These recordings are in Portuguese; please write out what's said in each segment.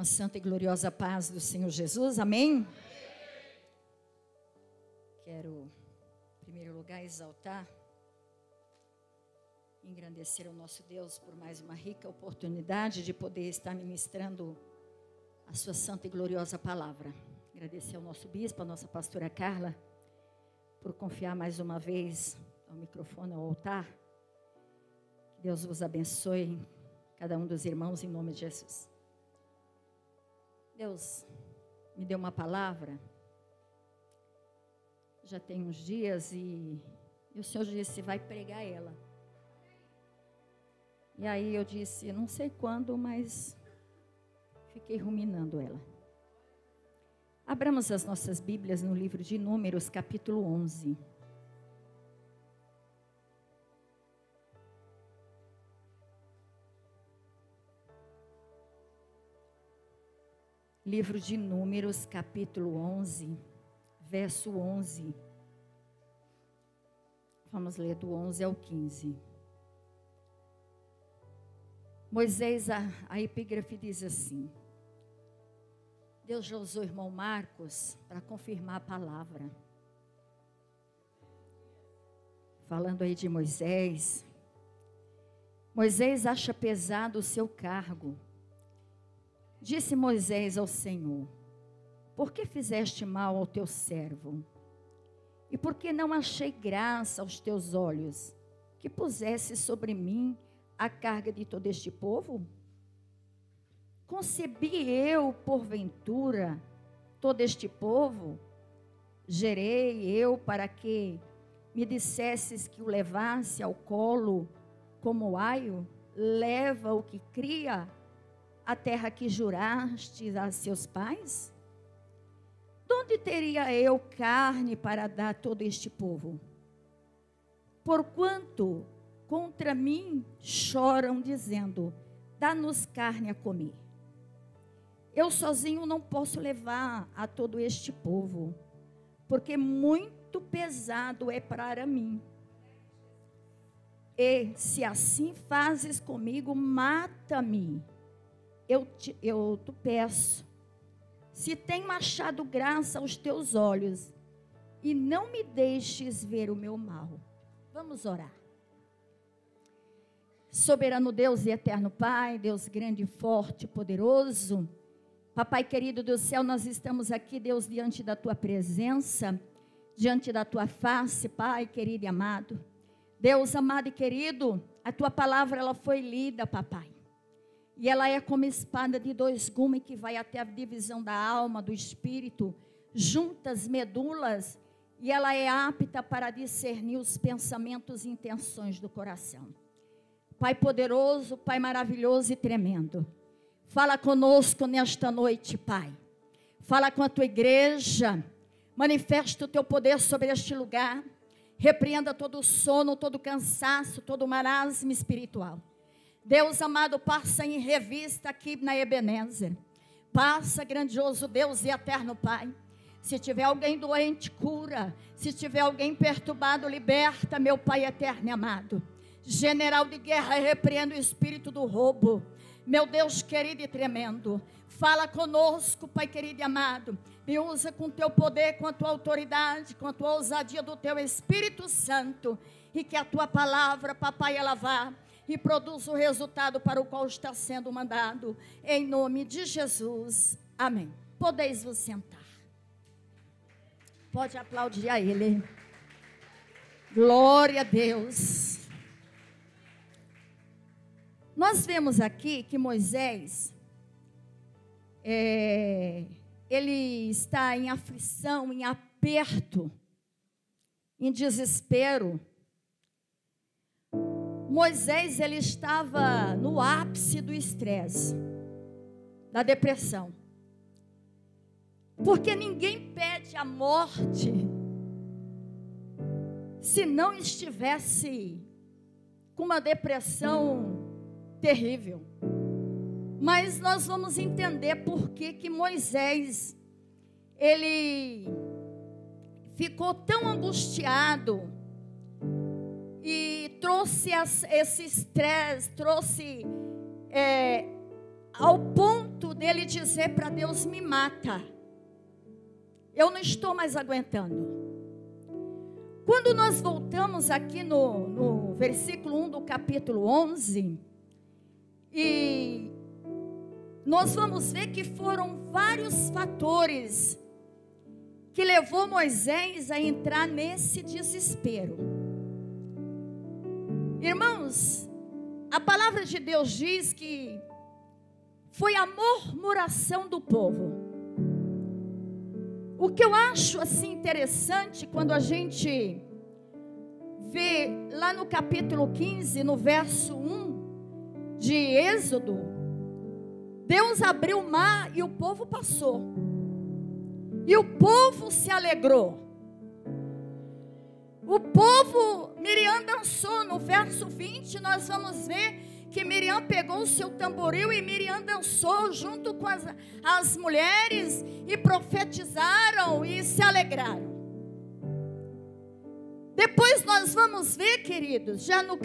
a santa e gloriosa paz do Senhor Jesus, amém? Quero, em primeiro lugar, exaltar, engrandecer o nosso Deus por mais uma rica oportunidade de poder estar ministrando a sua santa e gloriosa palavra. Agradecer ao nosso bispo, a nossa pastora Carla, por confiar mais uma vez ao microfone, ao altar. Que Deus vos abençoe, cada um dos irmãos, em nome de Jesus. Deus me deu uma palavra, já tem uns dias, e o Senhor disse, vai pregar ela. E aí eu disse, não sei quando, mas fiquei ruminando ela. Abramos as nossas Bíblias no livro de Números, capítulo 11. Livro de Números, capítulo 11, verso 11. Vamos ler do 11 ao 15. Moisés, a epígrafe diz assim: Deus já usou o irmão Marcos para confirmar a palavra. Falando aí de Moisés. Moisés acha pesado o seu cargo. Disse Moisés ao Senhor: por que fizeste mal ao teu servo? E por que não achei graça aos teus olhos, que pusesse sobre mim a carga de todo este povo? Concebi eu, porventura, todo este povo? Gerei eu para que me dissesses que o levasse ao colo como aio? Leva o que cria a terra que juraste a seus pais? De onde teria eu carne para dar a todo este povo? Porquanto contra mim choram, dizendo, dá-nos carne a comer. Eu sozinho não posso levar a todo este povo, porque muito pesado é para mim. E se assim fazes comigo, mata-me. Eu te peço, se tenho achado graça aos teus olhos, e não me deixes ver o meu mal. Vamos orar. Soberano Deus e eterno Pai, Deus grande, forte, poderoso, Papai querido do céu, nós estamos aqui, Deus, diante da tua presença, diante da tua face, Pai querido e amado. Deus amado e querido, a tua palavra ela foi lida, Papai. E ela é como espada de dois gumes que vai até a divisão da alma, do espírito, juntas medulas, e ela é apta para discernir os pensamentos e intenções do coração. Pai poderoso, Pai maravilhoso e tremendo, fala conosco nesta noite, Pai. Fala com a tua igreja, manifesta o teu poder sobre este lugar, repreenda todo o sono, todo o cansaço, todo o marasmo espiritual. Deus amado, passa em revista aqui na Ebenezer. Passa, grandioso Deus e eterno Pai. Se tiver alguém doente, cura. Se tiver alguém perturbado, liberta, meu Pai eterno e amado. General de guerra, repreenda o espírito do roubo. Meu Deus querido e tremendo, fala conosco, Pai querido e amado. Me usa com teu poder, com a tua autoridade, com a tua ousadia do teu Espírito Santo. E que a tua palavra, papai, ela vá e produz o resultado para o qual está sendo mandado, em nome de Jesus, amém. Podeis vos sentar, pode aplaudir a Ele, glória a Deus. Nós vemos aqui que Moisés, ele está em aflição, em aperto, em desespero. Moisés, ele estava no ápice do estresse, da depressão. Porque ninguém pede a morte se não estivesse com uma depressão terrível. Mas nós vamos entender por que Moisés, ele ficou tão angustiado e trouxe esse estresse, trouxe ao ponto dele dizer para Deus: me mata, eu não estou mais aguentando. Quando nós voltamos aqui no versículo 1 do capítulo 11, e nós vamos ver que foram vários fatores que levou Moisés a entrar nesse desespero. Irmãos, a palavra de Deus diz que foi a murmuração do povo. O que eu acho assim interessante quando a gente vê lá no capítulo 15, no verso 1 de Êxodo, Deus abriu o mar e o povo passou. E o povo se alegrou. O povo, Miriam dançou. No verso 20 nós vamos ver que Miriam pegou o seu tamboril e Miriam dançou junto com as mulheres e profetizaram e se alegraram. Depois nós vamos ver, queridos, já no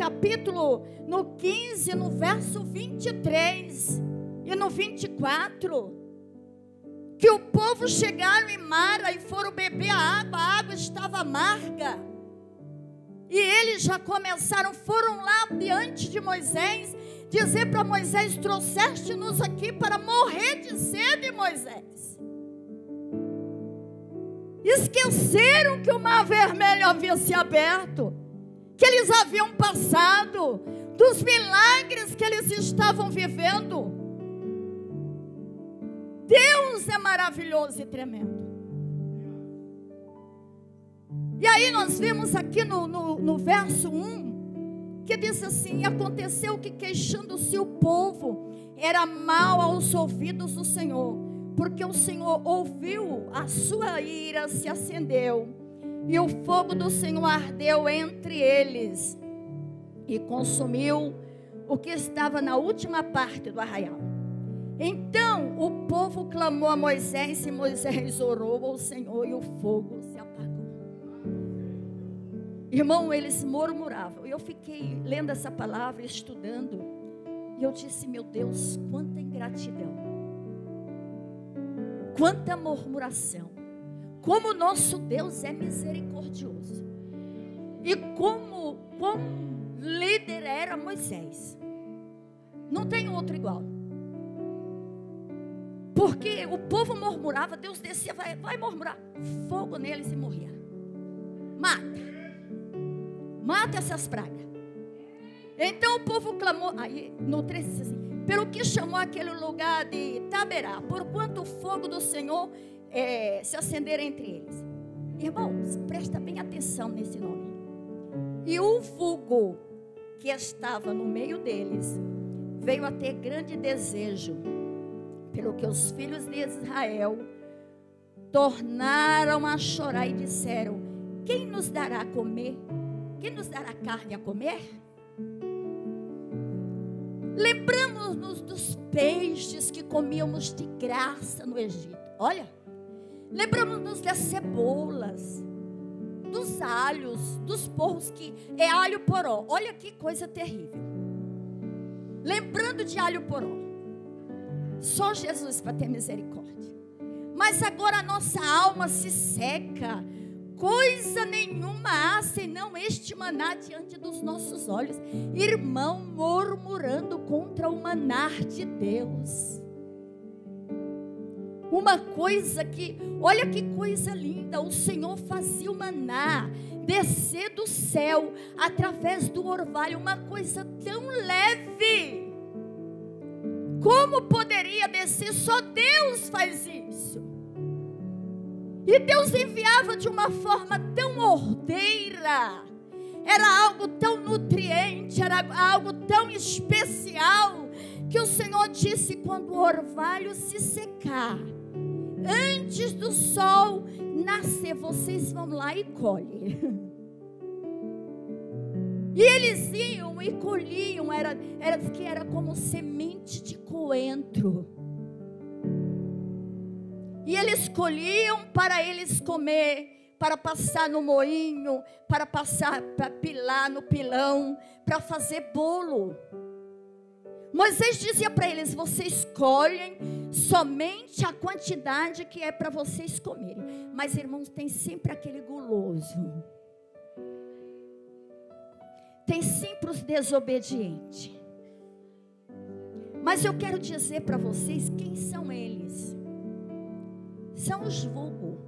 15, no verso 23 e no 24, que o povo chegaram em Mara e foram beber a água estava amarga. E eles já começaram, foram lá diante de Moisés, dizer para Moisés: trouxeste-nos aqui para morrer de sede, Moisés. Esqueceram que o mar vermelho havia se aberto, que eles haviam passado, dos milagres que eles estavam vivendo. Deus é maravilhoso e tremendo. E aí nós vimos aqui no verso 1, que diz assim: e aconteceu que, queixando-se o povo, era mal aos ouvidos do Senhor, porque o Senhor ouviu, a sua ira se acendeu, e o fogo do Senhor ardeu entre eles, e consumiu o que estava na última parte do arraial. Então o povo clamou a Moisés, e Moisés orou ao Senhor, e o fogo se apagou. Irmão, eles murmuravam. Eu fiquei lendo essa palavra, estudando, e eu disse: meu Deus, quanta ingratidão, quanta murmuração. Como nosso Deus é misericordioso, e como líder era Moisés. Não tem outro igual. Porque o povo murmurava, Deus descia, vai murmurar, fogo neles e morria. Mata essas pragas. Então o povo clamou, aí no 3 diz assim: pelo que chamou aquele lugar de Taberá, porquanto o fogo do Senhor se acender entre eles. Irmãos, presta bem atenção nesse nome. E o fogo que estava no meio deles veio a ter grande desejo, pelo que os filhos de Israel tornaram a chorar e disseram: quem nos dará a comer? Quem nos dará carne a comer? Lembramos-nos dos peixes que comíamos de graça no Egito. Olha, lembramos-nos das cebolas, dos alhos, dos porros, que é alho poró. Olha que coisa terrível. Lembrando de alho poró. Só Jesus para ter misericórdia. Mas agora a nossa alma se seca. Coisa nenhuma há senão este maná diante dos nossos olhos. Irmão, murmurando contra o maná de Deus. Uma coisa que, olha que coisa linda, o Senhor fazia o maná descer do céu através do orvalho, uma coisa tão leve. Como poderia descer? Só Deus faz isso. E Deus enviava de uma forma tão ordeira, era algo tão nutriente, era algo tão especial, que o Senhor disse: quando o orvalho se secar, antes do sol nascer, vocês vão lá e colhem. E eles iam e colhiam, era como semente de coentro. E eles colhiam para eles comer, para passar no moinho, para pilar no pilão, para fazer bolo. Moisés dizia para eles: vocês colhem, somente a quantidade que é para vocês comerem. Mas, irmãos, tem sempre aquele guloso. Tem sempre os desobedientes. Mas eu quero dizer para vocês quem são eles. São os vulgo.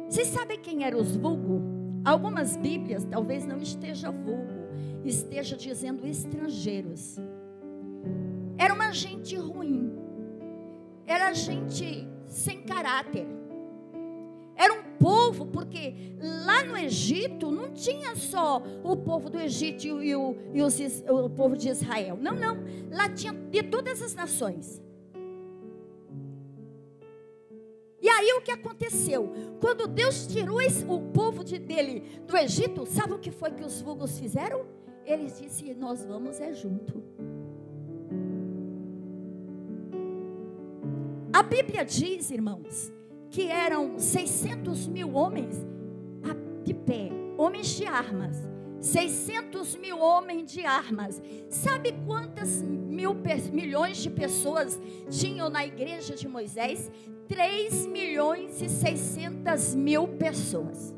Vocês sabem quem eram os vulgo? Algumas bíblias talvez não esteja vulgo, esteja dizendo estrangeiros. Era uma gente ruim. Era gente sem caráter. Era um povo, porque lá no Egito não tinha só o povo do Egito e o povo de Israel. Não, não. Lá tinha de todas as nações. E aí o que aconteceu? Quando Deus tirou o povo dele do Egito, sabe o que foi que os vulgos fizeram? Eles disseram, nós vamos junto. A Bíblia diz, irmãos, que eram 600 mil homens de pé, homens de armas. 600 mil homens de armas. Sabe quantas milhões de pessoas tinham na igreja de Moisés? 3.600.000 pessoas.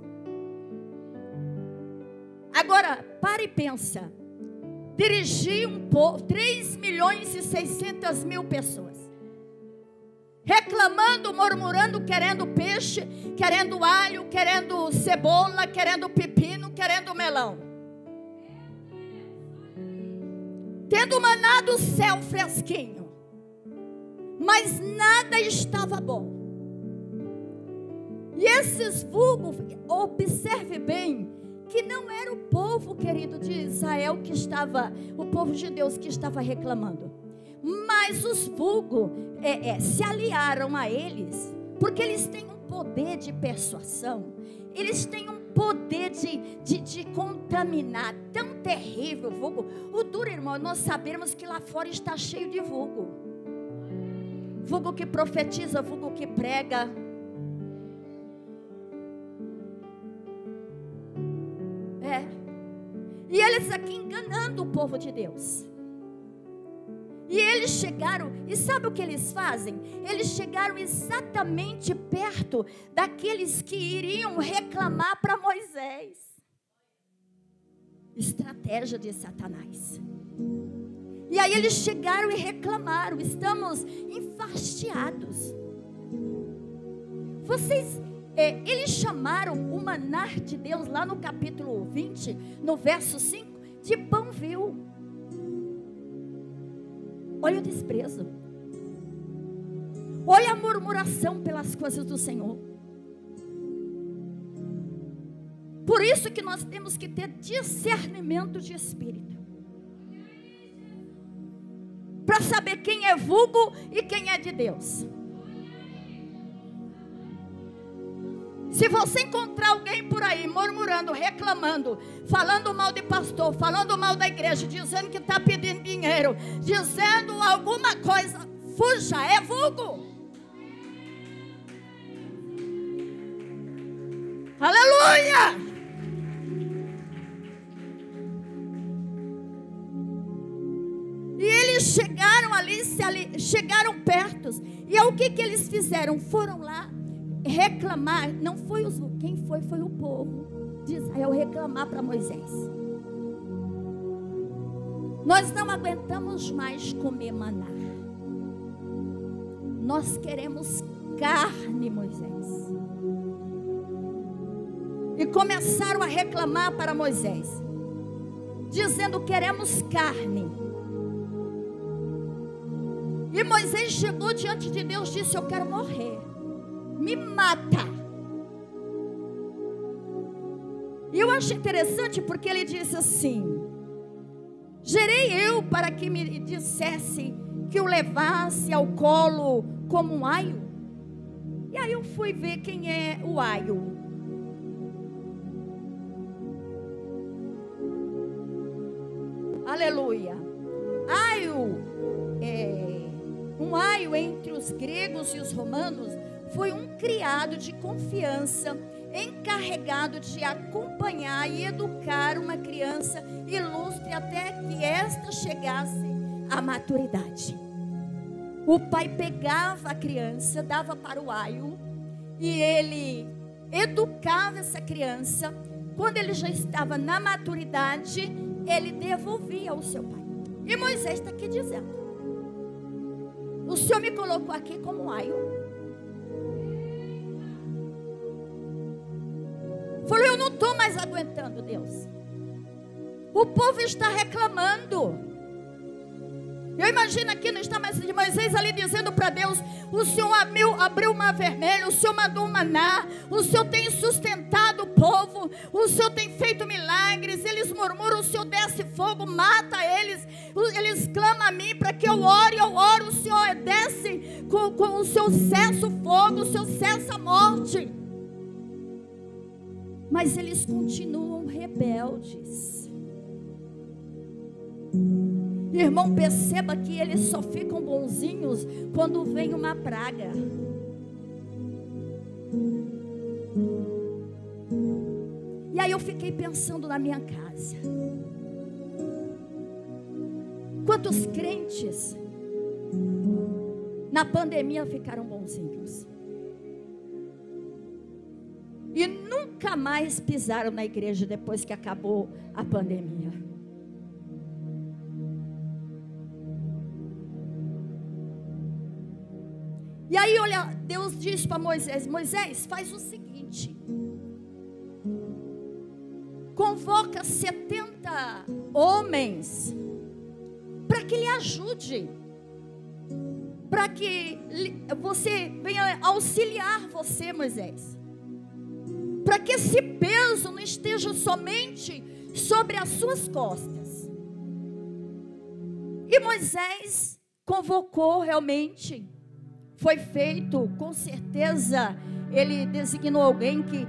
Agora, para e pensa. Dirigir um povo, 3.600.000 pessoas. Reclamando, murmurando, querendo peixe, querendo alho, querendo cebola, querendo pepino, querendo melão. Tendo maná do céu fresquinho. Mas nada estava bom. E esses vulgos, observe bem, que não era o povo, querido, de Israel que estava, o povo de Deus que estava reclamando. Mas os vulgos se aliaram a eles, porque eles têm um poder de persuasão, eles têm um poder de contaminar, tão terrível, vulgo. O duro, irmão, nós sabemos que lá fora está cheio de vulgo. Vulgo que profetiza, vulgo que prega. E eles aqui enganando o povo de Deus. E eles chegaram, e sabe o que eles fazem? Eles chegaram exatamente perto daqueles que iriam reclamar para Moisés. Estratégia de Satanás. E aí eles chegaram e reclamaram, estamos enfastiados. Eles chamaram o maná de Deus lá no capítulo 20, no verso 5, de pão vil. Olha o desprezo. Olha a murmuração pelas coisas do Senhor. Por isso que nós temos que ter discernimento de espírito. Para saber quem é vulgo e quem é de Deus. Se você encontrar alguém por aí murmurando, reclamando, falando mal de pastor, falando mal da igreja, dizendo que está pedindo dinheiro, dizendo alguma coisa, fuja, é vulgo. Aleluia! E eles chegaram ali, chegaram perto. E aí, o que eles fizeram? Foram lá reclamar. Não foi quem foi o povo de Israel reclamar para Moisés. Nós não aguentamos mais comer maná. Nós queremos carne, Moisés. E começaram a reclamar para Moisés, dizendo: queremos carne. E Moisés chegou diante de Deus e disse: eu quero morrer. Me mata. E eu achei interessante porque ele disse assim: gerei eu para que me dissesse que o levasse ao colo como um aio? E aí eu fui ver quem é o aio. Aleluia. Aio, um aio entre os gregos e os romanos foi um criado de confiança, encarregado de acompanhar e educar uma criança ilustre até que esta chegasse à maturidade. O pai pegava a criança, dava para o aio, e ele educava essa criança. Quando ele já estava na maturidade, ele devolvia ao seu pai. E Moisés está aqui dizendo: o Senhor me colocou aqui como aio. Falou: eu não estou mais aguentando, Deus. O povo está reclamando. Eu imagino aqui, não está mais de Moisés ali dizendo para Deus: o Senhor abriu o mar vermelho, o Senhor mandou um maná, o Senhor tem sustentado o povo, o Senhor tem feito milagres. Eles murmuram, o Senhor desce fogo, mata eles. Eles clamam a mim para que eu oro, o Senhor desce com o seu cessa o fogo, o seu cessa a morte. Mas eles continuam rebeldes. Irmão, perceba que eles só ficam bonzinhos quando vem uma praga. E aí eu fiquei pensando na minha casa. Quantos crentes na pandemia ficaram bonzinhos e nunca mais pisaram na igreja depois que acabou a pandemia? E aí, olha, Deus diz para Moisés: Moisés, faz o seguinte, convoca 70 homens para que lhe ajude, para que você venha auxiliar você, Moisés, para que esse peso não esteja somente sobre as suas costas. E Moisés convocou realmente. Foi feito, com certeza, ele designou alguém que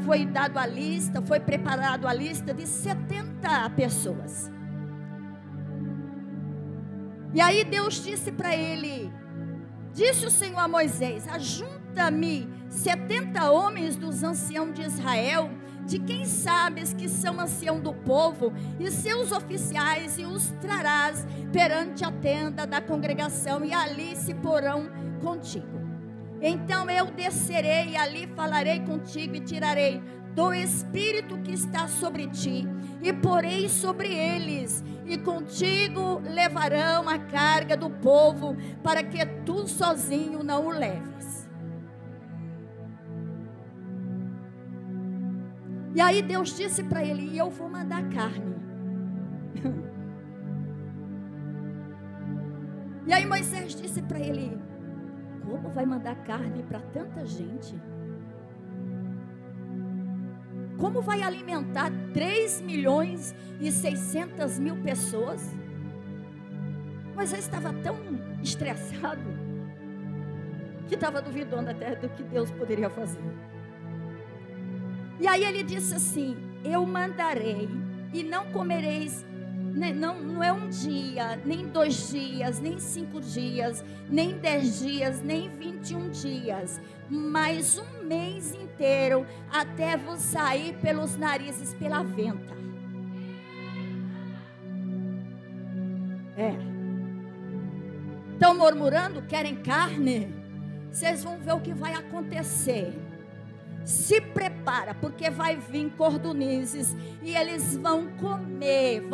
foi dado a lista, foi preparado a lista de 70 pessoas. E aí Deus disse para ele, disse o Senhor a Moisés: ajunta-me 70 homens dos anciãos de Israel, de quem sabes que são ancião do povo, e seus oficiais, e os trarás perante a tenda da congregação, e ali se porão contigo. Então eu descerei e ali falarei contigo, e tirarei do espírito que está sobre ti, e porei sobre eles, e contigo levarão a carga do povo, para que tu sozinho não o leves. E aí Deus disse para ele: e eu vou mandar carne. E aí Moisés disse para ele: como vai mandar carne para tanta gente? Como vai alimentar 3.600.000 pessoas? Moisés estava tão estressado que estava duvidando até do que Deus poderia fazer. E aí ele disse assim: eu mandarei, e não comereis, não é um dia, nem 2 dias, nem 5 dias, nem 10 dias, nem 21 dias, mas 1 mês inteiro, até vos sair pelos narizes pela venta. Estão murmurando, querem carne? Vocês vão ver o que vai acontecer. Se prepara, porque vai vir cordonizes e eles vão comer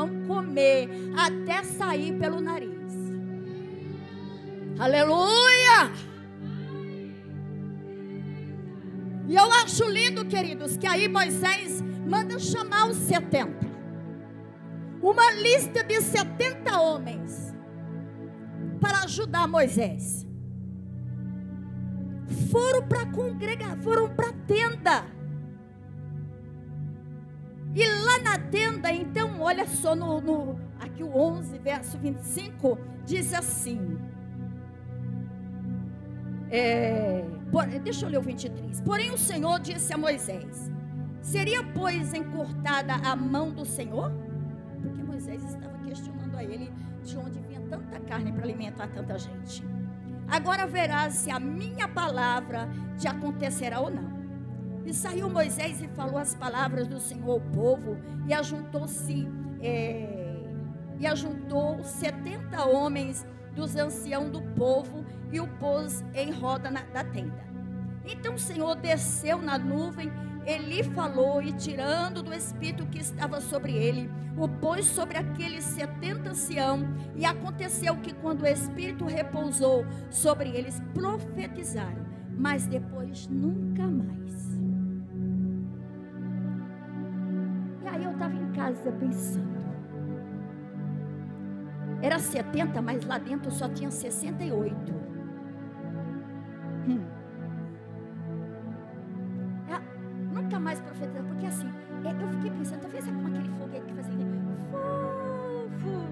até sair pelo nariz. Aleluia! E eu acho lindo, queridos, que aí Moisés manda chamar os 70. Uma lista de 70 homens para ajudar Moisés. Foram para congregar, foram para a tenda. E lá na tenda, então, olha só, aqui o 11, verso 25, diz assim. Deixa eu ler o 23. Porém o Senhor disse a Moisés: seria, pois, encurtada a mão do Senhor? Porque Moisés estava questionando a ele de onde vinha tanta carne para alimentar tanta gente. Agora verás se a minha palavra te acontecerá ou não. E saiu Moisés e falou as palavras do Senhor ao povo, e ajuntou 70 homens dos anciãos do povo e o pôs em roda da tenda. Então o Senhor desceu na nuvem, ele falou, e tirando do espírito que estava sobre ele, o pôs sobre aqueles 70 anciãos. E aconteceu que quando o espírito repousou sobre eles, profetizaram, mas depois nunca mais. E aí eu estava em casa pensando, era 70, mas lá dentro só tinha 68. Nunca mais profetizar, porque assim, eu fiquei pensando, talvez é como aquele foguete que fazia fofo.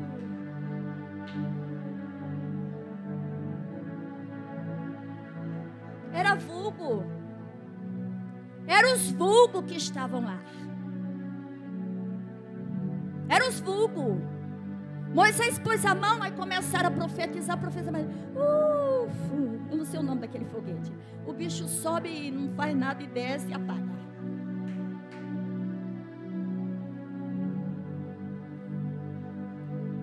Era vulgo. Eram os vulgos que estavam lá. Eram os vulgos. Moisés pôs a mão e começaram a profetizar, mas eu não sei o nome daquele foguete. O bicho sobe e não faz nada e desce e apaga.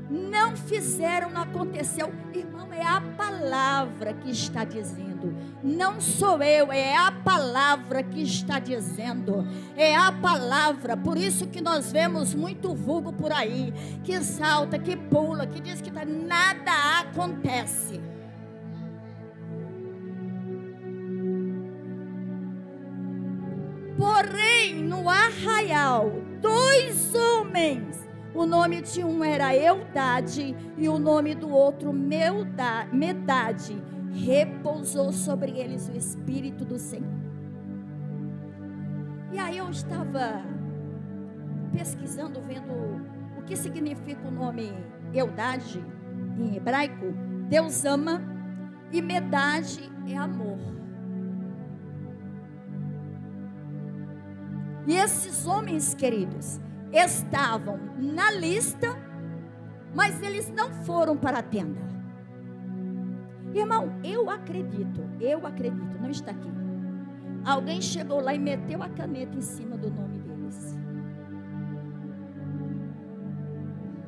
Não fizeram, não aconteceu. Irmão, é a palavra que está dizendo. Não sou eu, é a palavra que está dizendo. É a palavra. Por isso que nós vemos muito vulgo por aí, que salta, que pula, que diz que nada acontece. Porém, no arraial, 2 homens, o nome de um era Eldade e o nome do outro Medade, repousou sobre eles o Espírito do Senhor. E aí eu estava pesquisando, vendo o que significa o nome Eldade em hebraico. Deus ama, e Medade é amor. E esses homens, queridos, estavam na lista, mas eles não foram para a tenda. Irmão, eu acredito, não está aqui. Alguém chegou lá e meteu a caneta em cima do nome deles.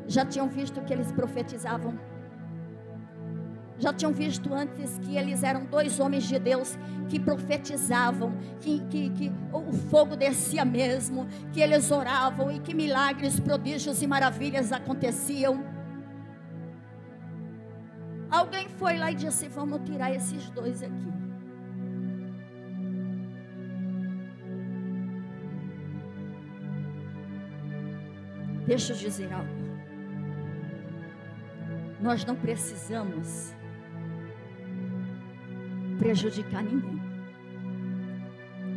Já tinham visto que eles profetizavam? Já tinham visto antes que eles eram 2 homens de Deus que profetizavam, que o fogo descia mesmo, que eles oravam e que milagres, prodígios e maravilhas aconteciam. Alguém foi lá e disse: vamos tirar esses 2 aqui. Deixa eu dizer algo. Nós não precisamos prejudicar ninguém,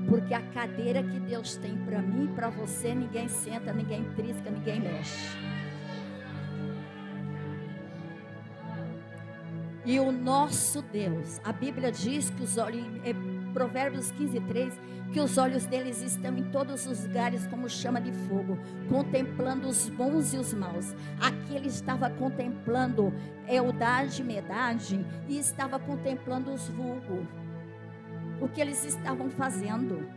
porque a cadeira que Deus tem para mim e para você, ninguém senta, ninguém trisca, ninguém mexe. E o nosso Deus, a Bíblia diz que os olhos, Provérbios 15:3, que os olhos deles estão em todos os lugares como chama de fogo, contemplando os bons e os maus. Aqui ele estava contemplando Eldade, Medade, e estava contemplando os vulgos, o que eles estavam fazendo.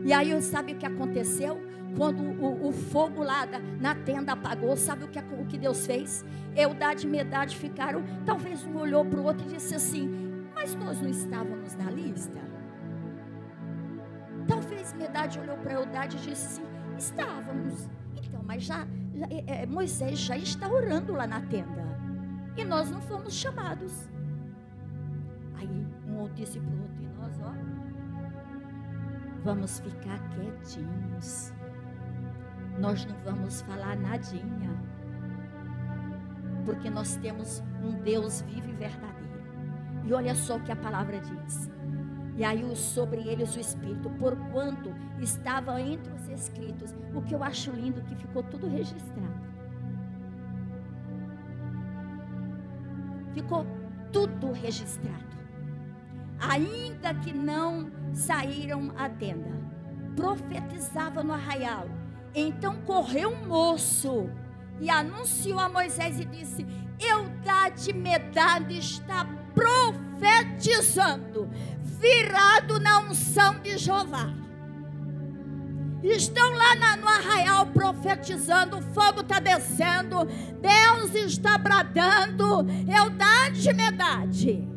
E aí sabe o que aconteceu? Quando o fogo lá na tenda apagou, sabe o que Deus fez? Eldade e Medade ficaram, talvez um olhou para o outro e disse assim: mas nós não estávamos na lista? Talvez Medade olhou para Eldade e disse assim: estávamos. Então, mas Moisés já está orando lá na tenda, e nós não fomos chamados. Aí um disse para o outro: e nós, vamos ficar quietinhos, nós não vamos falar nadinha, porque nós temos um Deus vivo e verdadeiro. E olha só o que a palavra diz: e aí sobre eles o Espírito, porquanto estava entre os escritos. O que eu acho lindo, que ficou tudo registrado. Ficou tudo registrado. Ainda que não saíram à tenda, profetizava no arraial. Então correu um moço e anunciou a Moisés e disse: Eldade, Medade está profetizando, virado na unção de Jeová. estão lá no arraial profetizando, o fogo está descendo, Deus está bradando, eudade, medade.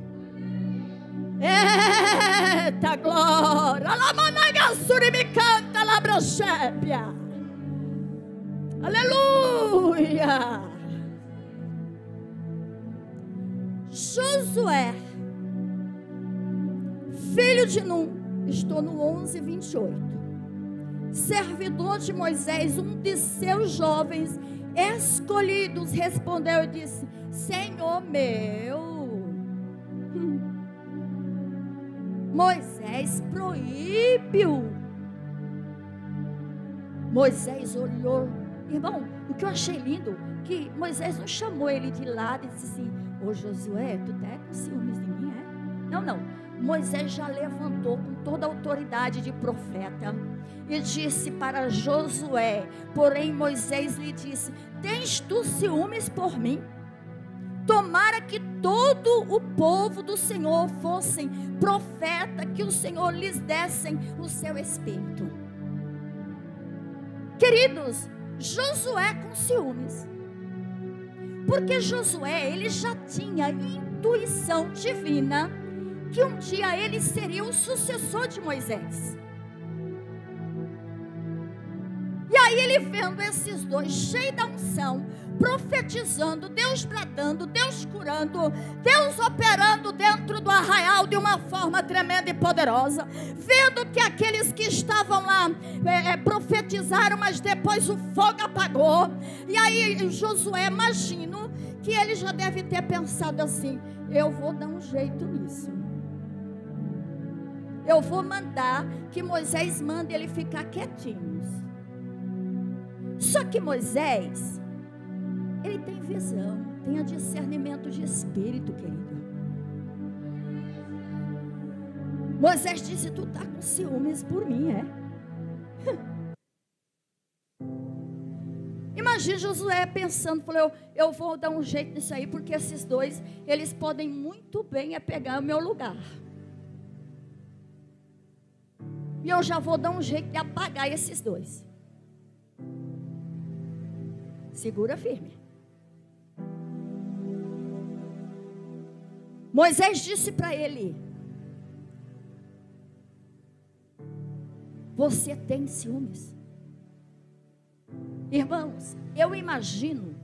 Eita glória, Alamanagassuri me canta, Labrachépia. Aleluia. Josué, filho de Num, estou no 11:28. Servidor de Moisés, um de seus jovens escolhidos, respondeu e disse: Senhor meu, Moisés proíbe-o. Moisés olhou. Irmão, o que eu achei lindo, que Moisés não chamou ele de lado e disse assim: ô Josué, tu tá com ciúmes de mim, é? Não. Moisés já levantou com toda a autoridade de profeta e disse para Josué. Porém Moisés lhe disse: tens tu ciúmes por mim? Tomara que todo o povo do Senhor fossem profeta, que o Senhor lhes dessem o seu espírito. Queridos, Josué com ciúmes, porque Josué, ele já tinha intuição divina que um dia ele seria o sucessor de Moisés. E aí ele vendo esses dois cheios da unção, profetizando, Deus bradando, Deus curando, Deus operando dentro do arraial de uma forma tremenda e poderosa, vendo que aqueles que estavam lá profetizaram, mas depois o fogo apagou. E aí Josué, imagino que ele já deve ter pensado assim: eu vou dar um jeito nisso, eu vou mandar que Moisés mande ele ficar quietinho. Só que Moisés, ele tem visão, tem discernimento de espírito, querido. Moisés disse: tu tá com ciúmes por mim, é? Imagina Josué pensando, falou: eu vou dar um jeito nisso aí, porque esses dois, eles podem muito bem pegar o meu lugar. E eu já vou dar um jeito de apagar esses dois. Segura firme. Moisés disse para ele: você tem ciúmes? Irmãos, eu imagino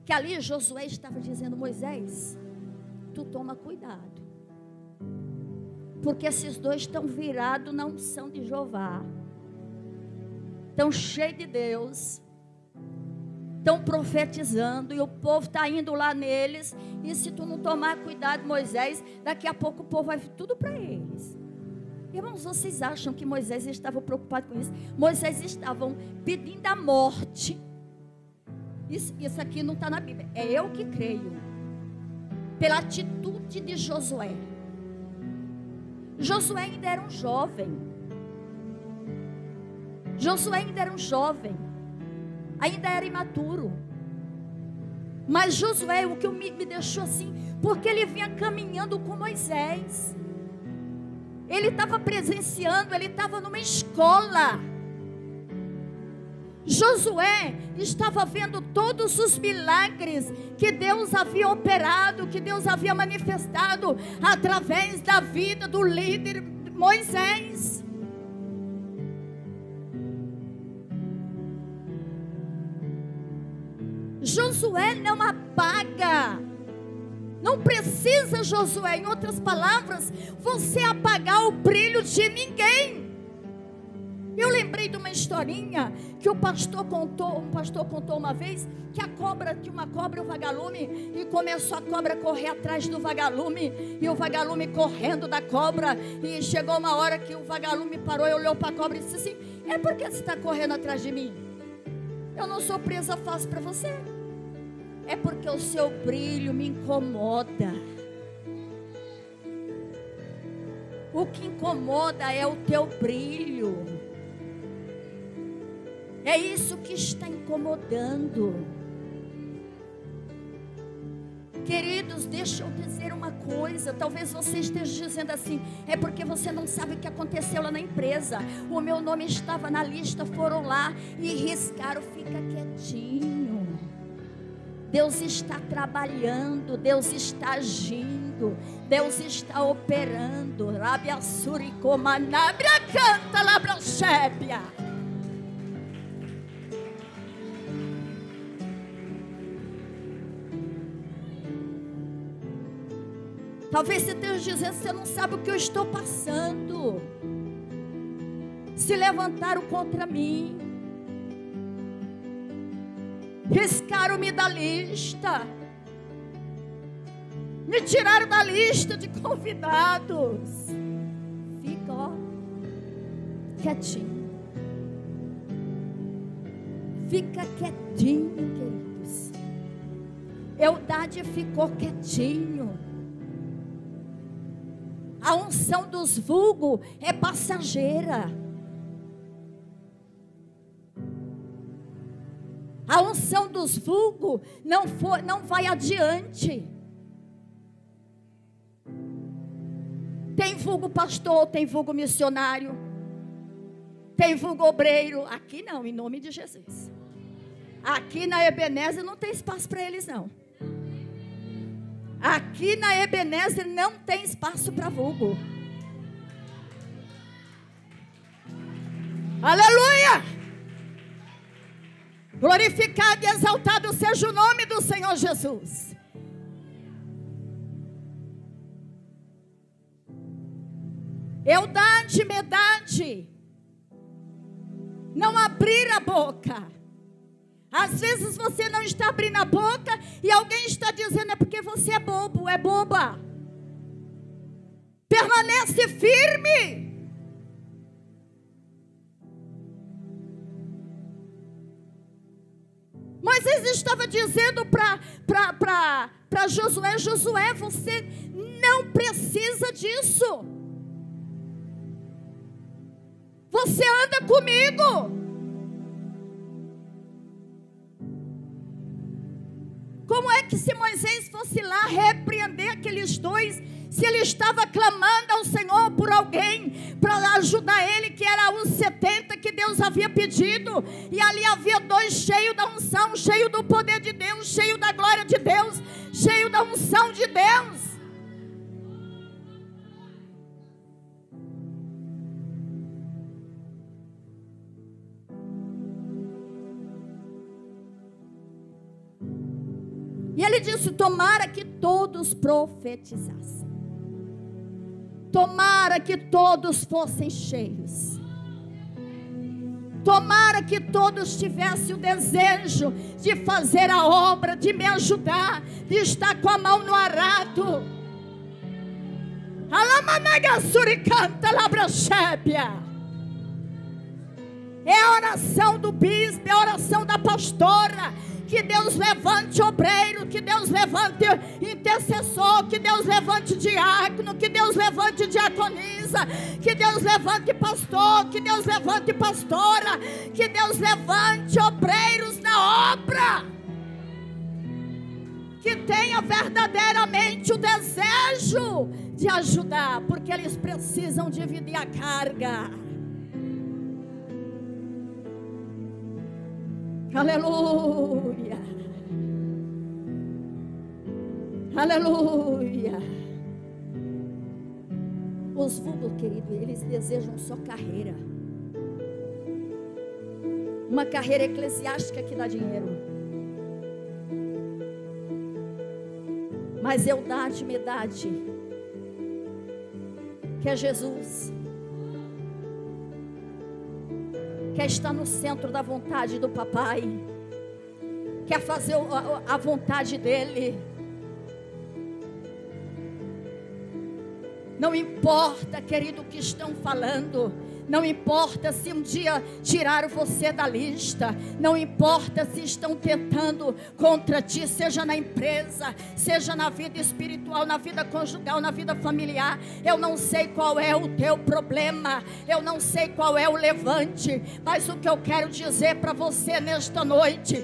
que ali Josué estava dizendo: Moisés, tu toma cuidado, porque esses dois estão virados na unção de Jeová, estão cheios de Deus, estão profetizando, e o povo está indo lá neles, e se tu não tomar cuidado, Moisés, daqui a pouco o povo vai tudo para eles. Irmãos, vocês acham que Moisés estava preocupado com isso? Moisés estavam pedindo a morte. Isso aqui não está na Bíblia, é eu que creio, pela atitude de Josué. Josué ainda era um jovem. Ainda era imaturo. Mas Josué, o que me deixou assim, porque ele vinha caminhando com Moisés. Ele estava presenciando, ele estava numa escola. Josué estava vendo todos os milagres que Deus havia operado, que Deus havia manifestado através da vida do líder Moisés. Josué não apaga. Não precisa, Josué, em outras palavras, você apagar o brilho de ninguém. Eu lembrei de uma historinha que um pastor contou uma vez, que tinha uma cobra e um vagalume, e começou a cobra a correr atrás do vagalume, e o vagalume correndo da cobra, e chegou uma hora que o vagalume parou e olhou para a cobra e disse assim: é porque você está correndo atrás de mim? Eu não sou presa fácil para você. É porque o seu brilho me incomoda. O que incomoda é o teu brilho. É isso que está incomodando. Queridos, deixa eu dizer uma coisa. Talvez você esteja dizendo assim: é porque você não sabe o que aconteceu lá na empresa. O meu nome estava na lista, foram lá e riscaram. Fica quietinho. Deus está trabalhando, Deus está agindo, Deus está operando. Lábia suricomanabra canta labra chébia. Talvez você esteja dizendo: você não sabe o que eu estou passando. Se levantaram contra mim, riscaram-me da lista, me tiraram da lista de convidados. Fica, ó, quietinho. Fica quietinho, queridos. Eudade ficou quietinho. A unção dos vulgos é passageira. A unção dos vulgos não vai adiante. Tem vulgo pastor, tem vulgo missionário, tem vulgo obreiro. Aqui não, em nome de Jesus. Aqui na Ebenezer não tem espaço para eles não. Aqui na Ebenezer não tem espaço para vulgo. Aleluia! Glorificado e exaltado seja o nome do Senhor Jesus. Eudade, Medade, não abrir a boca. Às vezes você não está abrindo a boca e alguém está dizendo: é porque você é bobo, é boba. Permanece firme. Moisés estava dizendo para Josué: Josué, você não precisa disso. Você anda comigo. Como é que se Moisés fosse lá repreender aqueles dois, se ele estava clamando ao Senhor por alguém para ajudar ele, que era os 70 que Deus havia pedido, e ali havia dois cheios da unção, cheio do poder de Deus, cheio da glória de Deus, cheio da unção de Deus. E ele disse: tomara que todos profetizassem. Tomara que todos fossem cheios. Tomara que todos tivessem o desejo de fazer a obra, de me ajudar, de estar com a mão no arado. É a oração do bispo, é a oração da pastora. Que Deus levante obreiro, que Deus levante intercessor, que Deus levante diácono, que Deus levante diaconisa, que Deus levante pastor, que Deus levante pastora, que Deus levante obreiros na obra, que tenha verdadeiramente o desejo de ajudar, porque eles precisam dividir a carga. Aleluia. Aleluia. Os vulgos, querido, eles desejam só carreira. Uma carreira eclesiástica que dá dinheiro. Mas Eudade, Medade, que é Jesus, quer estar no centro da vontade do papai, quer fazer a vontade dele. Não importa, querido, o que estão falando, Não importa se um dia tiraram você da lista. Não importa se estão tentando contra ti, seja na empresa, seja na vida espiritual, na vida conjugal, na vida familiar. Eu não sei qual é o teu problema, eu não sei qual é o levante, mas o que eu quero dizer para você nesta noite,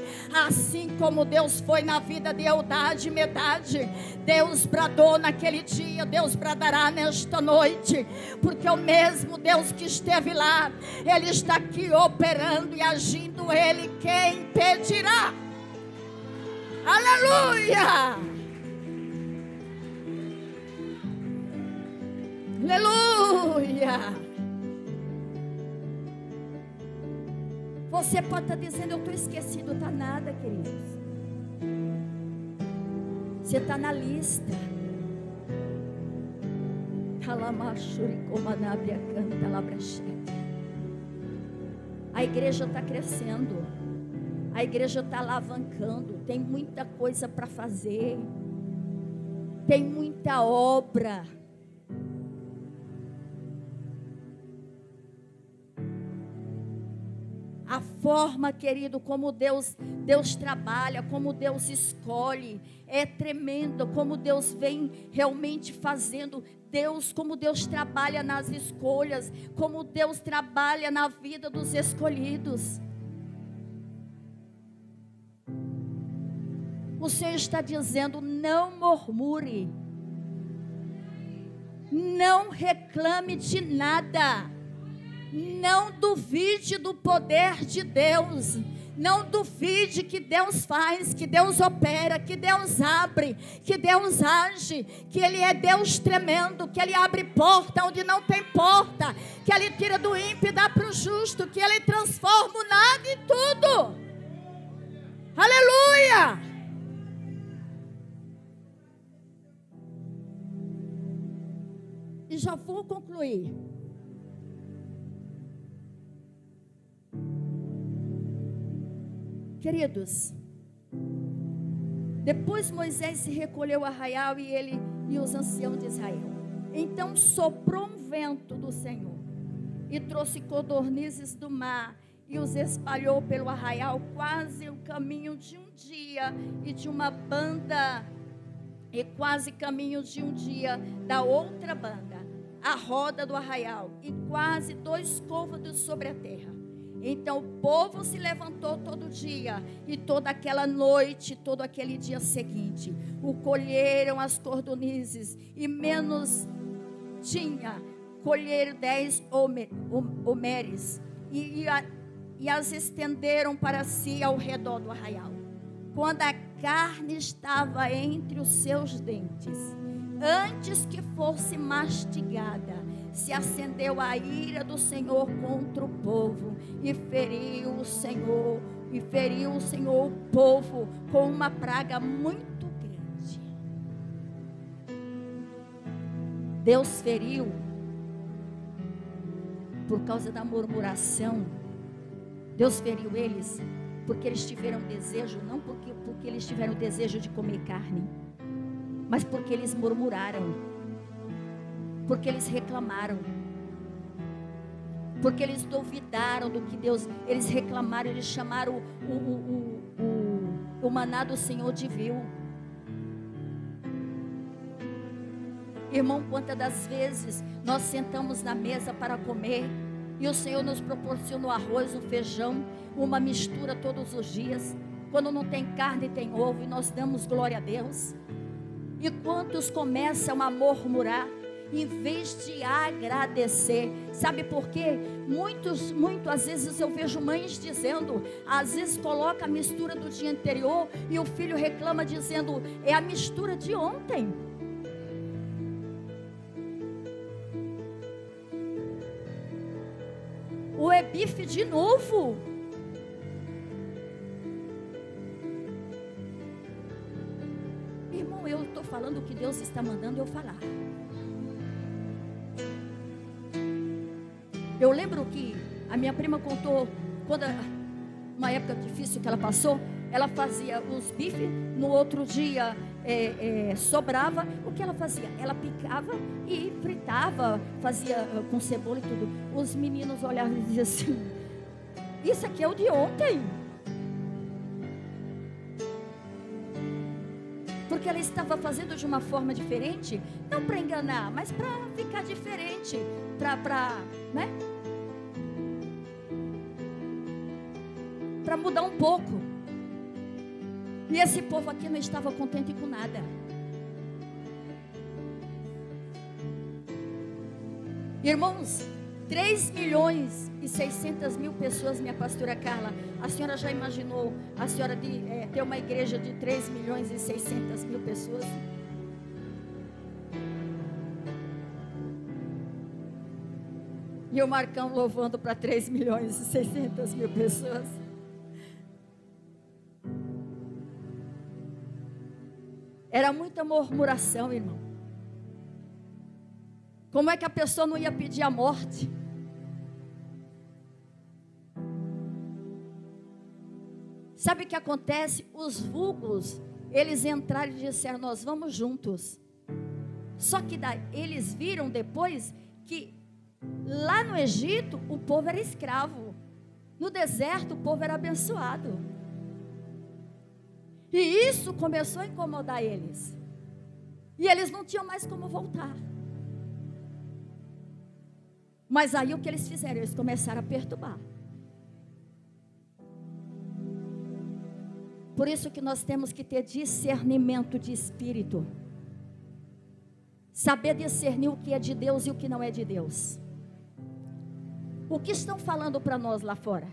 assim como Deus foi na vida de Eldade e Medade, Deus bradou naquele dia, Deus bradará nesta noite, porque o mesmo Deus que esteve lá, Ele está aqui operando e agindo. Ele quem impedirá? Aleluia! Aleluia! Você pode estar dizendo: eu estou esquecido. Está nada, queridos. Você está na lista. A igreja está crescendo. A igreja está alavancando. Tem muita coisa para fazer. Tem muita obra. A forma, querido, como Deus trabalha, como Deus escolhe, é tremenda. Como Deus vem realmente fazendo. Como Deus trabalha nas escolhas, como Deus trabalha na vida dos escolhidos. O Senhor está dizendo: não murmure, não reclame de nada. Não duvide do poder de Deus. Não duvide que Deus faz, que Deus opera, que Deus abre, que Deus age, que Ele é Deus tremendo, que Ele abre porta onde não tem porta, que Ele tira do ímpio e dá para o justo, que Ele transforma o nada em tudo. Aleluia! E já vou concluir. Queridos, depois Moisés se recolheu ao arraial e ele e os anciãos de Israel. Então soprou um vento do Senhor e trouxe codornizes do mar e os espalhou pelo arraial quase o caminho de um dia e de uma banda, e quase caminho de um dia da outra banda, a roda do arraial, e quase 2 côvados sobre a terra. Então o povo se levantou todo dia e toda aquela noite, todo aquele dia seguinte, o colheram as codornizes, e menos tinha, colheram 10 homeres, e as estenderam para si ao redor do arraial. Quando a carne estava entre os seus dentes, antes que fosse mastigada, se acendeu a ira do Senhor contra o povo, e feriu o Senhor o povo com uma praga muito grande. Deus feriu por causa da murmuração. Deus feriu eles porque eles tiveram desejo, não porque eles tiveram desejo de comer carne, mas porque eles murmuraram, porque eles reclamaram, porque eles duvidaram do que Deus, eles reclamaram, eles chamaram o maná do Senhor de vil. Irmão, quantas das vezes nós sentamos na mesa para comer e o Senhor nos proporciona o arroz, o feijão, uma mistura todos os dias. Quando não tem carne, tem ovo, e nós damos glória a Deus. E quantos começam a murmurar em vez de agradecer? Sabe por quê? Às vezes eu vejo mães dizendo, às vezes coloca a mistura do dia anterior e o filho reclama dizendo, é a mistura de ontem. Ou é bife de novo. Irmão, eu estou falando o que Deus está mandando eu falar. Eu lembro que a minha prima contou, uma época difícil que ela passou, ela fazia os bifes, no outro dia sobrava. O que ela fazia? Ela picava e fritava. temperava, fazia com cebola e tudo. Os meninos olhavam e diziam assim: isso aqui é o de ontem. Porque ela estava fazendo de uma forma diferente, não para enganar, mas para ficar diferente, né? Para mudar um pouco. E esse povo aqui não estava contente com nada. Irmãos, 3.600.000 pessoas, minha pastora Carla, a senhora já imaginou a senhora ter uma igreja de 3.600.000 pessoas? E o Marcão louvando para 3.600.000 pessoas. Era muita murmuração, irmão. Como é que a pessoa não ia pedir a morte? Sabe o que acontece? Os vulgos, eles entraram e disseram: nós vamos juntos. Só que daí, eles viram depois que lá no Egito o povo era escravo, no deserto o povo era abençoado. E isso começou a incomodar eles. E eles não tinham mais como voltar. Mas aí o que eles fizeram? Eles começaram a perturbar. Por isso que nós temos que ter discernimento de espírito. Saber discernir o que é de Deus e o que não é de Deus. O que estão falando para nós lá fora?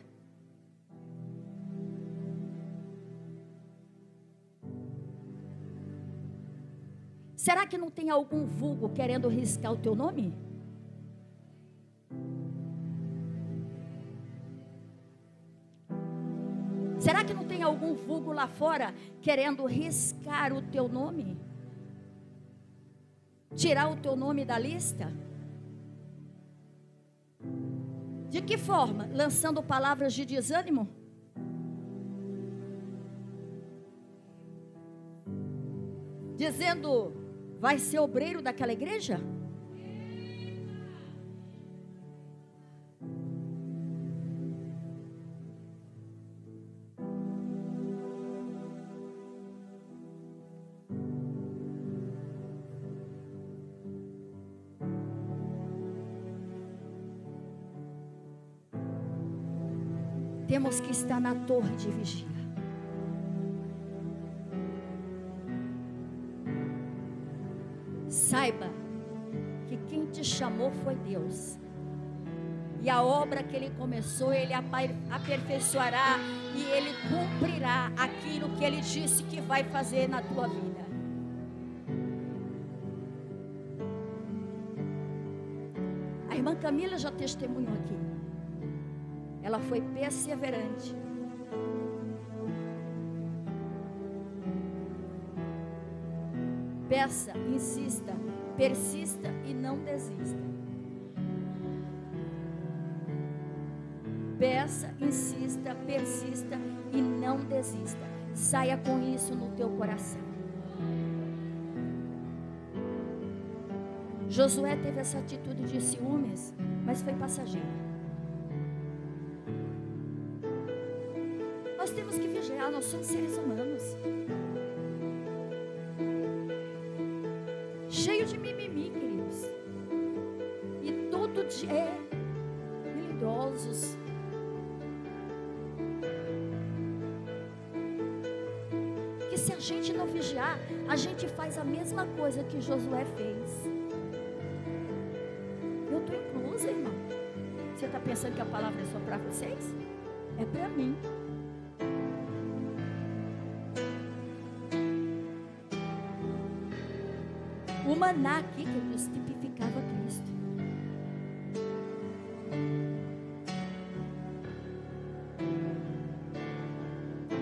Será que não tem algum vulgo querendo riscar o teu nome? Será que não tem algum vulgo lá fora querendo riscar o teu nome? Tirar o teu nome da lista? De que forma? Lançando palavras de desânimo? Dizendo: vai ser obreiro daquela igreja? Temos que estar na torre de vigia. Saiba que quem te chamou foi Deus. E a obra que Ele começou, Ele aperfeiçoará e Ele cumprirá aquilo que Ele disse que vai fazer na tua vida. A irmã Camila já testemunhou aqui. Ela foi perseverante. Peça, insista, persista e não desista. Peça, insista, persista e não desista. Saia com isso no teu coração. Josué teve essa atitude de ciúmes, mas foi passageira. Nós temos que vigiar, nós somos seres humanos. Cheio de mimimi, queridos. E todo dia melindrosos. Que se a gente não vigiar, a gente faz a mesma coisa que Josué fez. Eu estou inclusa, irmão. Você está pensando que a palavra é só para vocês? É para mim. O maná aqui, queridos, tipificava Cristo.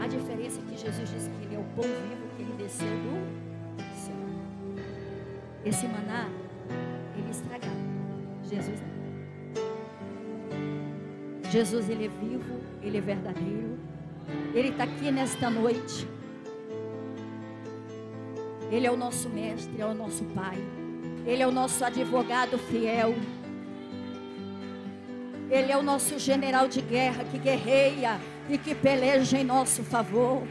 A diferença é que Jesus disse que Ele é o pão vivo, que Ele desceu do céu. Esse maná, Ele estragava. Jesus não. Jesus, Ele é vivo, Ele é verdadeiro. Ele está aqui nesta noite. Ele é o nosso mestre, é o nosso Pai. Ele é o nosso advogado fiel. Ele é o nosso general de guerra que guerreia e que peleja em nosso favor.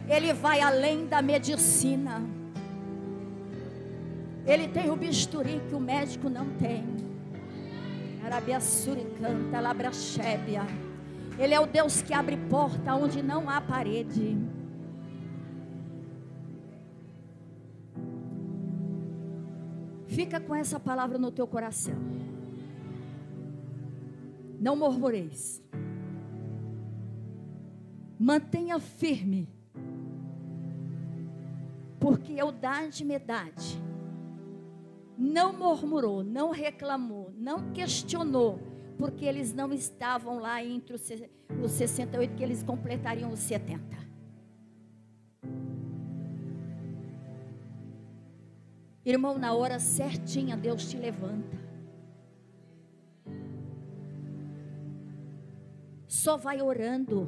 Ele vai além da medicina. Ele tem o bisturi que o médico não tem. Arabiassuri canta, labrachébia. Ele é o Deus que abre porta onde não há parede. Fica com essa palavra no teu coração. Não murmureis. Mantenha firme. Porque Eldade Medade não murmurou, não reclamou, não questionou, porque eles não estavam lá entre os 68, que eles completariam os 70. Irmão, na hora certinha Deus te levanta. Só vai orando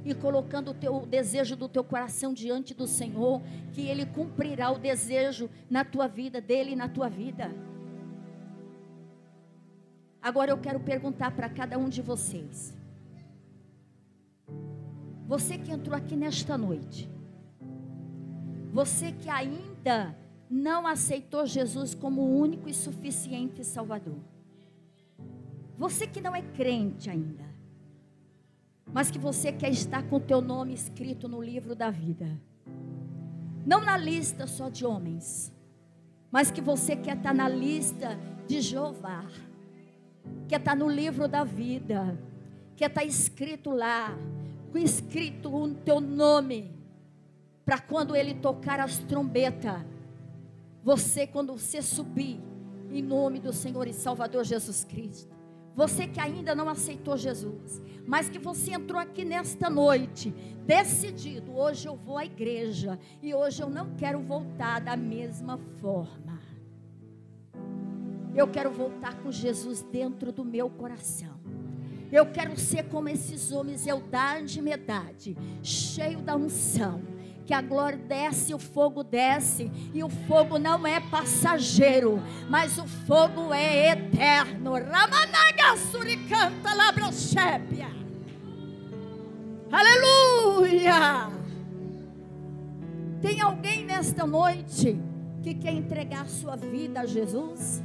e colocando o desejo do teu coração diante do Senhor, que Ele cumprirá o desejo na tua vida, dele e na tua vida. Agora eu quero perguntar para cada um de vocês. Você que entrou aqui nesta noite, você que ainda não aceitou Jesus como o único e suficiente Salvador, você que não é crente ainda, mas que você quer estar com o teu nome escrito no livro da vida, não na lista só de homens, mas que você quer estar na lista de Jeová, quer estar no livro da vida, quer estar escrito lá, escrito o teu nome, para quando Ele tocar as trombetas, você, quando você subir, em nome do Senhor e Salvador Jesus Cristo. Você que ainda não aceitou Jesus, mas que você entrou aqui nesta noite, decidido, hoje eu vou à igreja, e hoje eu não quero voltar da mesma forma. Eu quero voltar com Jesus dentro do meu coração. Eu quero ser como esses homens, Eldade Medade, cheio da unção, que a glória desce, o fogo desce, e o fogo não é passageiro, mas o fogo é eterno. Ramanaga suricanta labrachébia. Aleluia! Tem alguém nesta noite que quer entregar a sua vida a Jesus?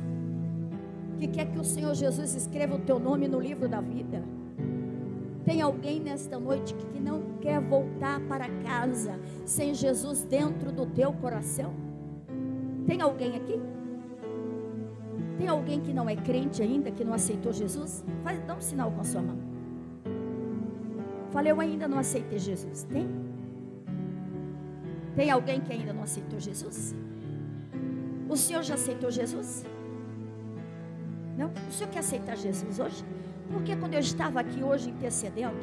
Que quer que o Senhor Jesus escreva o teu nome no livro da vida? Tem alguém nesta noite que não quer voltar para casa sem Jesus dentro do teu coração? Tem alguém aqui? Tem alguém que não é crente ainda, que não aceitou Jesus? Dá um sinal com a sua mão. Fala, eu ainda não aceitei Jesus. Tem? Tem alguém que ainda não aceitou Jesus? O senhor já aceitou Jesus? Não? O senhor quer aceitar Jesus hoje? Porque quando eu estava aqui hoje intercedendo,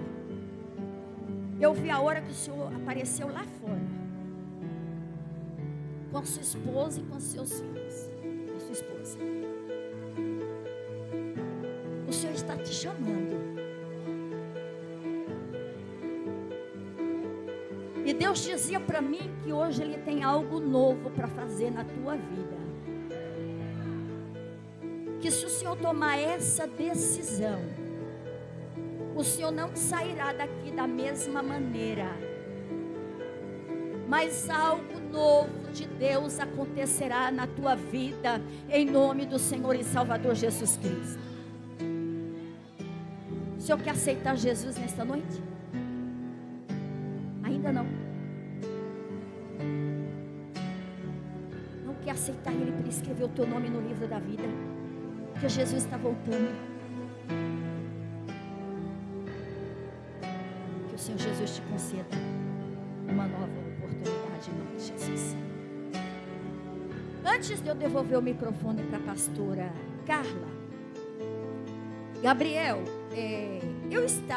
eu vi a hora que o Senhor apareceu lá fora, com a sua esposa e com os seus filhos. A sua esposa. O Senhor está te chamando. E Deus dizia para mim que hoje Ele tem algo novo para fazer na tua vida. Que se o Senhor tomar essa decisão, o Senhor não sairá daqui da mesma maneira, mas algo novo de Deus acontecerá na tua vida, em nome do Senhor e Salvador Jesus Cristo. O Senhor quer aceitar Jesus nesta noite? Ainda não. Não quer aceitar Ele para escrever o teu nome no livro da vida? Porque Jesus está voltando. Que o Senhor Jesus te conceda uma nova oportunidade em nome de Jesus. Antes de eu devolver o microfone para a pastora Carla, Gabriel, eu estava